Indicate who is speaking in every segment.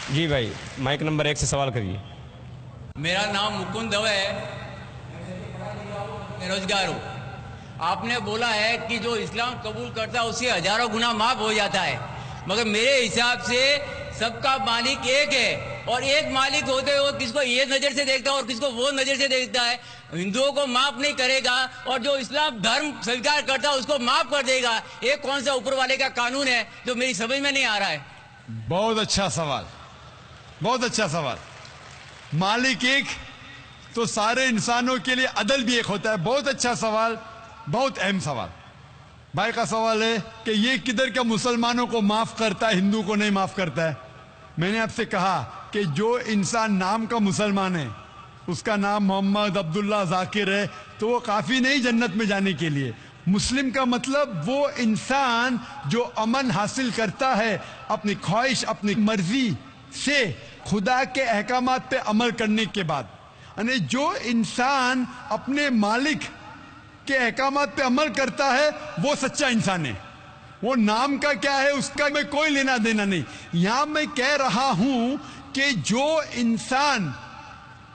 Speaker 1: جی بھائی mic number 1 سے سوال کریے.
Speaker 2: میرا نام مکند دو ہے، بے روزگار ہوں. آپ نے بولا ہے کہ جو اسلام قبول کرتا ہے اسے ہزاروں گنا معاف ہو جاتا ہے، مگر میرے حساب سے سب کا مالک ایک ہے، اور ایک مالک ہوتے ہوئے کس کو یہ نظر سے دیکھتا ہے اور کس کو وہ نظر سے دیکھتا ہے. ہندوؤں کو معاف نہیں کرے گا اور جو اسلام دھرم سویکار کرتا ہے اس کو معاف کر دے گا. یہ کون سا اوپر والے کا قانون ہے جو میری سمجھ میں نہیں آ رہا ہے؟
Speaker 3: بہت اچھا سوال، بہت اچھا سوال. مالک ایک تو سارے انسانوں کے لیے عدل بھی ایک ہوتا ہے. بہت اچھا سوال، بہت اہم سوال. بھائی کا سوال ہے کہ یہ کدھر کا مسلمانوں کو معاف کرتا ہے، ہندو کو نہیں معاف کرتا ہے. میں نے آپ سے کہا کہ جو انسان نام کا مسلمان ہے، اس کا نام محمد عبداللہ ذاکر ہے، تو وہ کافی نہیں جنت میں جانے کے لیے. مسلم کا مطلب وہ انسان جو امن حاصل کرتا ہے اپنی خواہش اپنی مرضی سے خدا کے احکامات پہ عمل کرنے کے بعد. یعنی جو انسان اپنے مالک کے احکامات پہ عمل کرتا ہے وہ سچا انسان ہے. وہ نام کا کیا ہے اس کا میں کوئی لینا دینا نہیں. یہاں میں کہہ رہا ہوں کہ جو انسان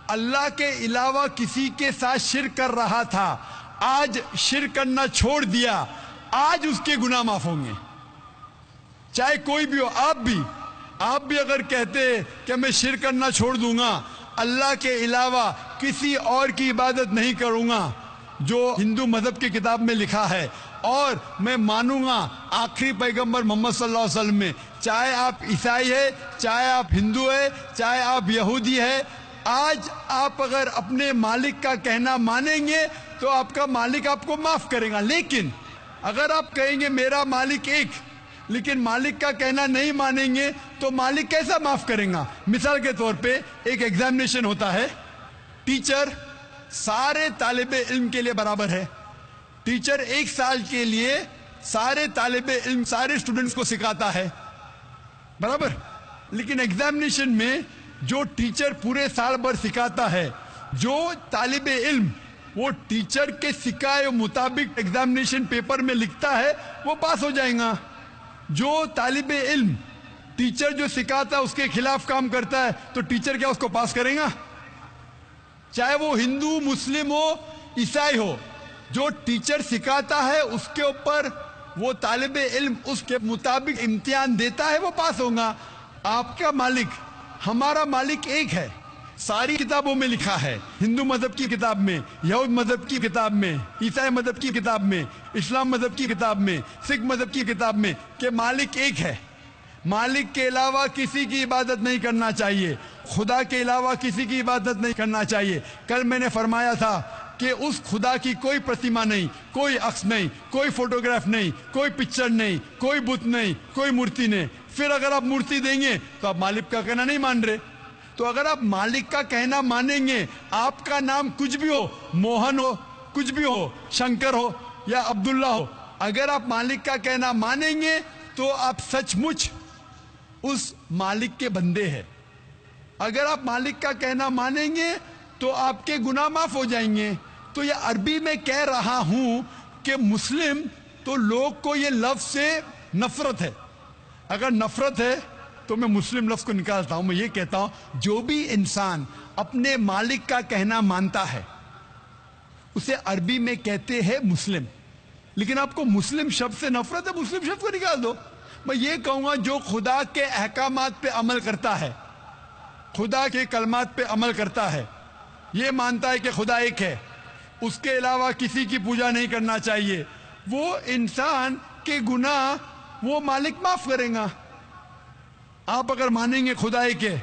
Speaker 3: اللہ کے علاوہ کسی کے ساتھ شرک کر رہا تھا، آج شرک کرنا چھوڑ دیا، آج اس کے گناہ معاف ہوں گے. چاہے کوئی بھی ہو. آپ بھی اگر کہتے کہ میں شرک کرنا چھوڑ دوں گا، اللہ کے علاوہ کسی اور کی عبادت نہیں کروں گا جو ہندو مذہب کی کتاب میں لکھا ہے، اور میں مانوں گا آخری پیغمبر محمد صلی اللہ علیہ وسلم میں، چاہے آپ عیسائی ہے، چاہے آپ ہندو ہے، چاہے آپ یہودی ہے، آج آپ اگر اپنے مالک کا کہنا مانیں گے تو آپ کا مالک آپ کو معاف کرے گا. لیکن اگر آپ کہیں گے میرا مالک ایک، لیکن مالک کا کہنا نہیں مانیں گے تو مالک کیسا معاف کریں گا؟ مثال کے طور پہ ایک ایگزامینیشن ہوتا ہے، ٹیچر سارے طالب علم کے لیے برابر ہے. ٹیچر 1 سال کے لیے سارے طالب علم سارے اسٹوڈنٹس کو سکھاتا ہے، برابر. لیکن ایگزامینیشن میں جو ٹیچر پورے سال بھر سکھاتا ہے، جو طالب علم وہ ٹیچر کے سکھائے مطابق ایگزامینیشن پیپر میں لکھتا ہے وہ پاس ہو جائے گا. جو طالب علم ٹیچر جو سکھاتا ہے اس کے خلاف کام کرتا ہے تو ٹیچر کیا اس کو پاس کرے گا؟ چاہے وہ ہندو مسلم ہو عیسائی ہو، جو ٹیچر سکھاتا ہے اس کے اوپر وہ طالب علم اس کے مطابق امتحان دیتا ہے وہ پاس ہوگا. آپ کا مالک ہمارا مالک ایک ہے. ساری کتابوں میں لکھا ہے، ہندو مذہب کی کتاب میں، یہود مذہب کی کتاب میں، عیسائی مذہب کی کتاب میں، اسلام مذہب کی کتاب میں، سکھ مذہب کی کتاب میں کہ مالک ایک ہے. مالک کے علاوہ کسی کی عبادت نہیں کرنا چاہیے، خدا کے علاوہ کسی کی عبادت نہیں کرنا چاہیے. کل میں نے فرمایا تھا کہ اس خدا کی کوئی پرتیما نہیں، کوئی عکس نہیں، کوئی فوٹوگراف نہیں، کوئی پکچر نہیں، کوئی بت نہیں، کوئی مورتی نہیں. پھر اگر آپ مورتی دیں گے تو آپ مالک کا کہنا نہیں مان رہے. تو اگر آپ مالک کا کہنا مانیں گے، آپ کا نام کچھ بھی ہو، موہن ہو، کچھ بھی ہو، شنکر ہو یا عبداللہ ہو، اگر آپ مالک کا کہنا مانیں گے تو آپ سچ مچ اس مالک کے بندے ہیں. اگر آپ مالک کا کہنا مانیں گے تو آپ کے گناہ معاف ہو جائیں گے. تو یہ عربی میں کہہ رہا ہوں کہ مسلم تو لوگ کو یہ لفظ سے نفرت ہے. اگر نفرت ہے تو میں مسلم لفظ کو نکالتا ہوں. میں یہ کہتا ہوں جو بھی انسان اپنے مالک کا کہنا مانتا ہے اسے عربی میں کہتے ہیں مسلم. لیکن آپ کو مسلم شبد سے نفرت ہے، مسلم شبد کو نکال دو. میں یہ کہوں گا جو خدا کے احکامات پہ عمل کرتا ہے، خدا کے کلمات پہ عمل کرتا ہے، یہ مانتا ہے کہ خدا ایک ہے، اس کے علاوہ کسی کی پوجا نہیں کرنا چاہیے، وہ انسان کے گناہ وہ مالک معاف کریں گا. آپ اگر مانیں گے خدا ایک ہے،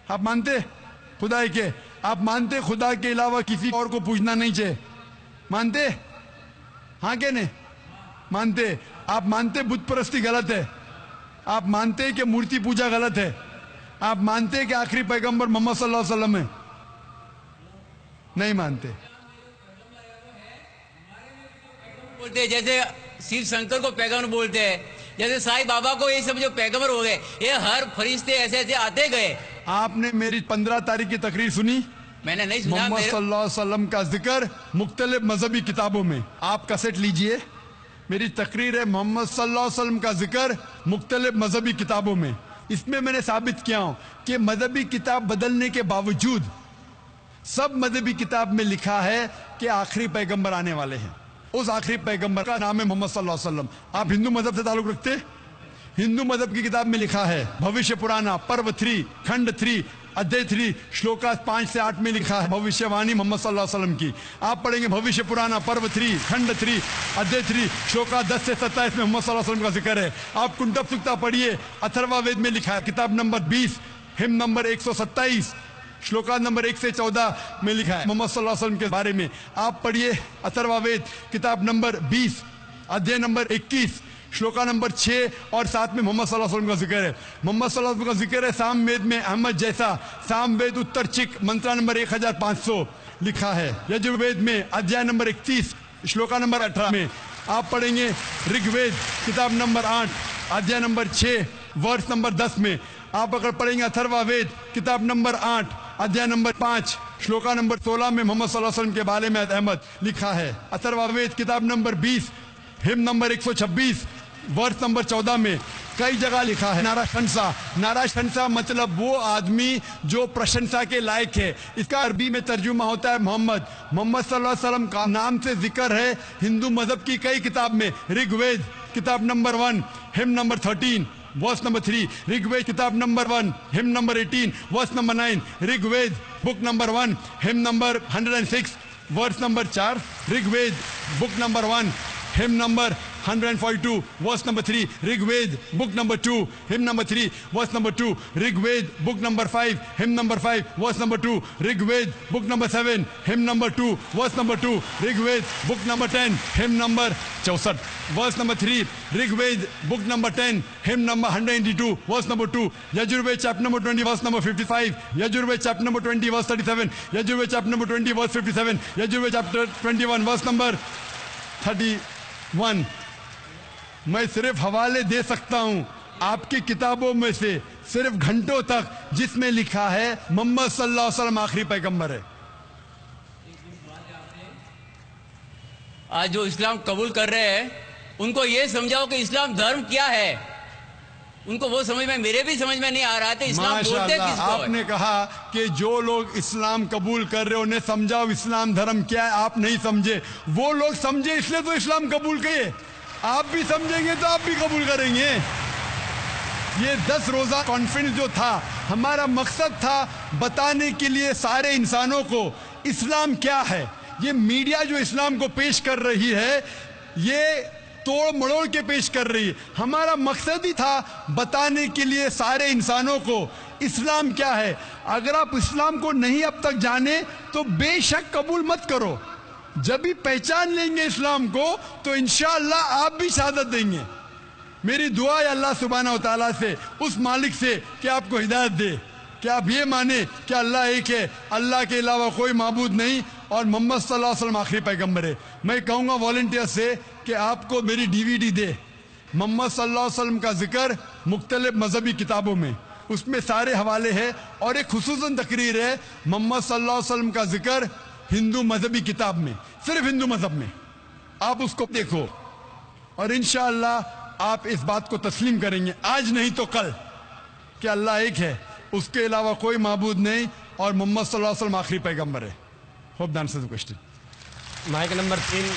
Speaker 3: آپ مانتے خدا ایک ہے، آپ مانتے خدا کے علاوہ کسی اور کو پوجنا نہیں چاہیے، مانتے؟ ہاں کہ نہیں مانتے؟ آپ مانتے بت پرستی غلط ہے، آپ مانتے کہ مورتی پوجا غلط ہے، آپ مانتے کہ آخری پیغمبر محمد صلی اللہ علیہ وسلم ہے؟ نہیں مانتے.
Speaker 2: بولتے ہیں جیسے شیو شنکر کو پیغمبر بولتے ہیں، جیسے سائی بابا کو یہ سب جو پیغمبر ہو گئے، یہ ہر فرشتے ایسے ایسے آتے گئے.
Speaker 3: آپ نے میری 15 تاریخ کی تقریر سنی؟
Speaker 2: میں نے نہیں سنا.
Speaker 3: محمد صلی اللہ علیہ وسلم کا ذکر مختلف مذہبی کتابوں میں، آپ کیسٹ لیجئے، میری تقریر ہے محمد صلی اللہ علیہ وسلم کا ذکر مختلف مذہبی کتابوں میں. اس میں نے ثابت کیا ہوں کہ مذہبی کتاب بدلنے کے باوجود سب مذہبی کتاب میں لکھا ہے کہ آخری پیغمبر آنے والے ہیں. اس آخری پیغمبر کا نام ہے محمد صلی اللہ علیہ وسلم. آپ ہندو مذہب سے تعلق رکھتے؟ ہندو مذہب کی کتاب میں لکھا ہے بھوشیہ پرانا پرو 3 کھنڈ 3 ادھے 3 شلوکا 5 سے 8 میں لکھا ہے بھوشیہ وانی محمد صلی اللہ علیہ وسلم کی. آپ پڑھیں گے بھوشیہ پرانا پرو 3 کھنڈ 3 ادھے 3 شلوکا 10 سے 27 میں محمد صلی اللہ علیہ وسلم کا ذکر ہے. آپ کنٹب سکتا پڑھیے اتھروا وید میں لکھا ہے کتاب نمبر 20 ہم نمبر 127 شلوکا نمبر 1 سے 14 میں لکھا ہے محمد صلی اللہ علیہ وسلم کے بارے میں. آپ پڑھیے اتھروا وید کتاب نمبر 20 ادھے نمبر 21 شلوکا نمبر 6 اور 7 میں محمد صلی اللہ علیہ وسلم کا ذکر ہے. محمد صلی اللہ علیہ وسلم کا ذکر ہے سام وید میں احمد جیسا سام وید اتر چک منترا نمبر 1500 لکھا ہے. یجر وید میں ادھیائے نمبر 31 شلوکا نمبر 18 میں. آپ پڑھیں گے رگ وید کتاب نمبر 8 ادھیائے نمبر 6 ورس نمبر 10 میں. آپ اگر پڑھیں گے اتھروا وید کتاب نمبر 8 ادھیائے نمبر 5 شلوکا نمبر 16 میں محمد صلی اللہ علیہ وسلم کے بارے میں احمد لکھا ہے. اتھروا وید کتاب نمبر 20 ہم نمبر 126 ورس نمبر 14 میں کئی جگہ لکھا ہے ناراشنسا. ناراشنسا مطلب وہ آدمی جو پرشنسا کے لائق ہے. اس کا عربی میں ترجمہ ہوتا ہے محمد. محمد صلی اللہ علیہ وسلم کا نام سے ذکر ہے ہندو مذہب کی کئی کتاب میں. رگ وید کتاب نمبر 1 ہم number 13 verse number 3 Rig Veda کتاب نمبر 1 ہم number 18 verse number 9 Rig Veda book number 1 ہم number 106 verse number 4 Rig Veda book number 1 ہم number 142 verse number 3 Rig Ved book number 2 hymn number 3 verse number 2 Rig Ved book number 5 hymn number 5 verse number 2 Rig Ved book number 7 hymn number 2 verse number 2 Rig Ved book number 10 hymn number 64 verse number 3 Rig Ved book number 10 hymn number 182 verse number 2 Yajurved chapter number 20 verse number 55 Yajurved chapter number 20 verse 37 Yajurved chapter number 20 verse 57 Yajurved chapter 21 verse number 31 میں صرف حوالے دے سکتا ہوں آپ کی کتابوں میں سے صرف گھنٹوں تک جس میں لکھا ہے محمد صلی اللہ علیہ وسلم آخری پیغمبر ہے.
Speaker 2: آج جو اسلام قبول کر رہے ہیں ان کو یہ سمجھاؤ کہ اسلام دھرم کیا ہے. ان کو وہ سمجھ میں میرے بھی سمجھ میں نہیں آ رہا تھا اسلام بولتے کس کو.
Speaker 3: آپ نے کہا کہ جو لوگ اسلام قبول کر رہے انہیں سمجھاؤ اسلام دھرم کیا ہے. آپ نہیں سمجھے, وہ لوگ سمجھے اس لیے تو اسلام قبول کیے. آپ بھی سمجھیں گے تو آپ بھی قبول کریں گے. یہ 10 روزہ کانفرنس جو تھا ہمارا مقصد تھا بتانے کے لیے سارے انسانوں کو اسلام کیا ہے. یہ میڈیا جو اسلام کو پیش کر رہی ہے یہ توڑ مڑوڑ کے پیش کر رہی ہے. ہمارا مقصد ہی تھا بتانے کے لیے سارے انسانوں کو اسلام کیا ہے. اگر آپ اسلام کو نہیں اب تک جانے تو بے شک قبول مت کرو. جب بھی پہچان لیں گے اسلام کو تو انشاءاللہ آپ بھی شہادت دیں گے. میری دعا ہے اللہ سبحانہ و تعالیٰ سے, اس مالک سے کہ آپ کو ہدایت دے کہ آپ یہ مانیں کہ اللہ ایک ہے, اللہ کے علاوہ کوئی معبود نہیں اور محمد صلی اللہ علیہ وسلم آخری پیغمبر ہے. میں کہوں گا والنٹیئر سے کہ آپ کو میری DVD دے. محمد صلی اللہ علیہ وسلم کا ذکر مختلف مذہبی کتابوں میں, اس میں سارے حوالے ہیں اور ایک خصوصاً تقریر ہے محمد صلی اللہ علیہ وسلم کا ذکر ہندو مذہبی کتاب میں, صرف ہندو مذہب میں. آپ اس کو دیکھو اور انشاءاللہ آپ اس بات کو تسلیم کریں گے آج نہیں تو کل کہ اللہ ایک ہے, اس کے علاوہ کوئی معبود نہیں اور محمد صلی اللہ علیہ وسلم آخری پیغمبر ہے. ہوپ دان سے کوشچن
Speaker 1: مائک نمبر 3